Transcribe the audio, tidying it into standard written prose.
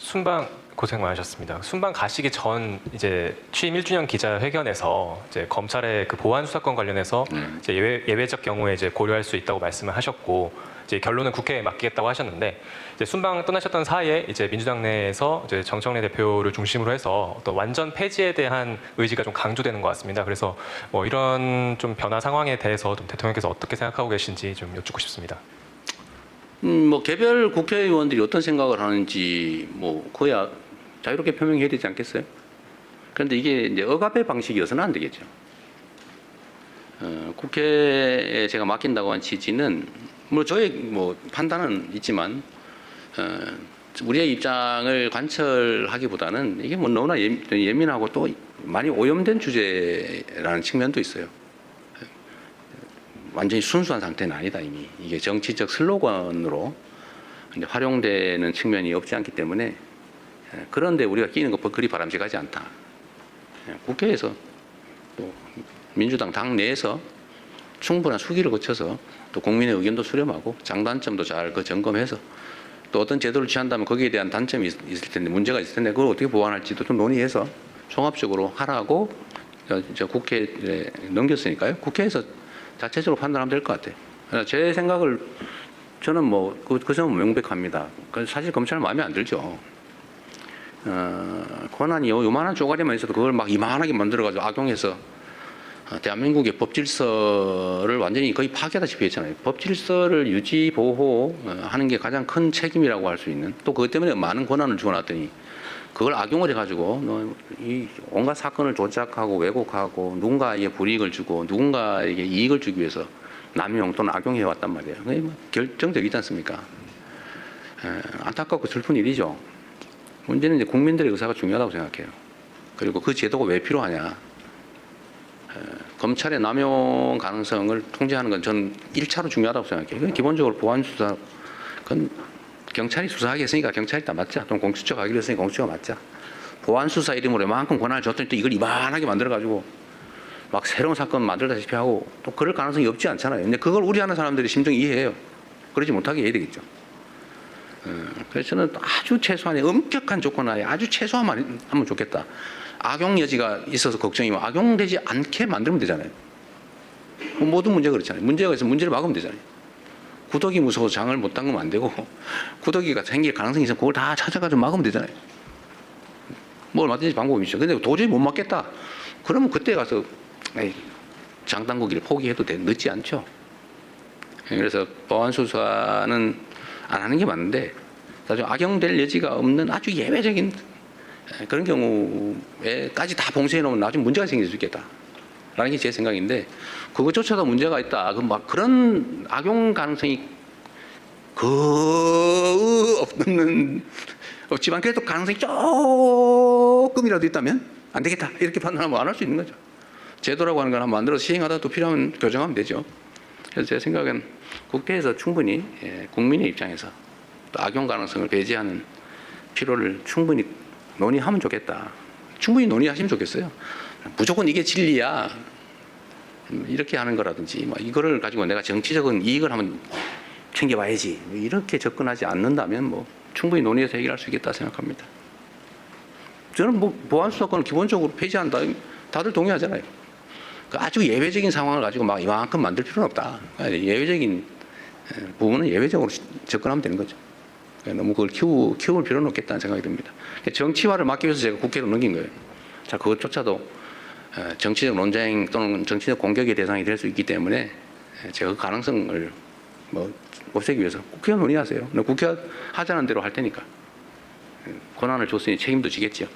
순방 고생 많으셨습니다. 순방 가시기 전 이제 취임 1주년 기자회견에서 이제 검찰의 그 보안 수사권 관련해서 이제 예외적 경우에 이제 고려할 수 있다고 말씀을 하셨고 이제 결론은 국회에 맡기겠다고 하셨는데 이제 순방 떠나셨던 사이에 이제 민주당 내에서 이제 정청래 대표를 중심으로 해서 어떤 완전 폐지에 대한 의지가 좀 강조되는 것 같습니다. 그래서 뭐 이런 좀 변화 상황에 대해서 좀 대통령께서 어떻게 생각하고 계신지 좀 여쭙고 싶습니다. 뭐 개별 국회의원들이 어떤 생각을 하는지 뭐 그야 자유롭게 표명해야 되지 않겠어요? 그런데 이게 이제 억압의 방식이어서는 안 되겠죠. 국회에 제가 맡긴다고 한 취지는 뭐 저의 뭐 판단은 있지만 우리의 입장을 관철하기보다는 이게 뭐 너무나 예민하고 또 많이 오염된 주제라는 측면도 있어요. 완전히 순수한 상태는 아니다 이미. 이게 정치적 슬로건으로 이제 활용되는 측면이 없지 않기 때문에 그런데 우리가 끼는 것 그리 바람직하지 않다. 국회에서 또 민주당 당 내에서 충분한 수기를 거쳐서 또 국민의 의견도 수렴하고 장단점도 잘 점검해서 또 어떤 제도를 취한다면 거기에 대한 단점이 있을 텐데 문제가 있을 텐데 그걸 어떻게 보완할지도 좀 논의해서 종합적으로 하라고 이제 국회에 넘겼으니까요. 국회에서 자체적으로 판단하면 될 것 같아요. 제 생각을 저는 뭐 그 점은 명백합니다. 사실 검찰은 마음에 안 들죠. 권한이 요만한 쪼가리만 있어도 그걸 막 이만하게 만들어가지고 악용해서 대한민국의 법질서를 완전히 거의 파괴하다시피 했잖아요. 법질서를 유지 보호하는 게 가장 큰 책임이라고 할 수 있는 또 그것 때문에 많은 권한을 주어놨더니 그걸 악용을 해가지고 이 온갖 사건을 조작하고 왜곡하고 누군가에게 불이익을 주고 누군가에게 이익을 주기 위해서 남용 또는 악용해 왔단 말이에요. 그게 결정적이지 않습니까? 안타깝고 슬픈 일이죠. 문제는 이제 국민들의 의사가 중요하다고 생각해요. 그리고 그 제도가 왜 필요하냐? 검찰의 남용 가능성을 통제하는 건 전 1차로 중요하다고 생각해요. 기본적으로 보안 수사 그건 경찰이 수사하게 했으니까 경찰이 다 맞자. 또는 공수처가 하기로 했으니까 공수처가 맞자. 보안 수사 이름으로 이만큼 권한을 줬더니 또 이걸 이만하게 만들어가지고 막 새로운 사건 만들다시피 하고 또 그럴 가능성이 없지 않잖아요. 근데 그걸 우려하는 사람들이 심정이 이해해요. 그러지 못하게 해야 되겠죠. 그래서 저는 아주 최소한의 엄격한 조건 하에 아주 최소한만 하면 좋겠다. 악용 여지가 있어서 걱정이면 악용되지 않게 만들면 되잖아요. 모든 문제가 그렇잖아요. 문제가 있으면 문제를 막으면 되잖아요. 구더기 무서워서 장을 못 담그면 안 되고 구더기가 생길 가능성이 있으면 그걸 다 찾아가지고 막으면 되잖아요. 뭐 얼마든지 방법이 있죠. 근데 도저히 못 막겠다. 그러면 그때 가서 장 담그기를 포기해도 늦지 않죠. 그래서 보안 수사는 안 하는 게 맞는데 나중에 악용될 여지가 없는 아주 예외적인 그런 경우에까지 다 봉쇄해 놓으면 나중에 문제가 생길 수 있겠다. 라는 게 제 생각인데 그것조차도 문제가 있다. 막 그런 악용 가능성이 없지만 그래도 가능성이 조금이라도 있다면 안 되겠다. 이렇게 판단하면 안 할 수 있는 거죠. 제도라고 하는 걸 한번 만들어서 시행하다 또 필요하면 교정하면 되죠. 그래서 제 생각은 국회에서 충분히 국민의 입장에서 또 악용 가능성을 배제하는 필요를 충분히 논의하면 좋겠다. 충분히 논의하시면 좋겠어요. 무조건 이게 진리야. 이렇게 하는 거라든지 뭐 이거를 가지고 내가 정치적인 이익을 한번 챙겨봐야지. 이렇게 접근하지 않는다면 뭐 충분히 논의해서 해결할 수 있겠다 생각합니다. 저는 뭐 보안수사권을 기본적으로 폐지한다. 다들 동의하잖아요. 아주 예외적인 상황을 가지고 막 이만큼 만들 필요는 없다. 예외적인 부분은 예외적으로 접근하면 되는 거죠. 너무 그걸 키울 필요는 없겠다는 생각이 듭니다. 정치화를 막기 위해서 제가 국회로 넘긴 거예요. 자, 그것조차도 정치적 논쟁 또는 정치적 공격의 대상이 될 수 있기 때문에 제가 그 가능성을 뭐 없애기 위해서 국회의원 논의하세요. 국회의원 하자는 대로 할 테니까 권한을 줬으니 책임도 지겠죠.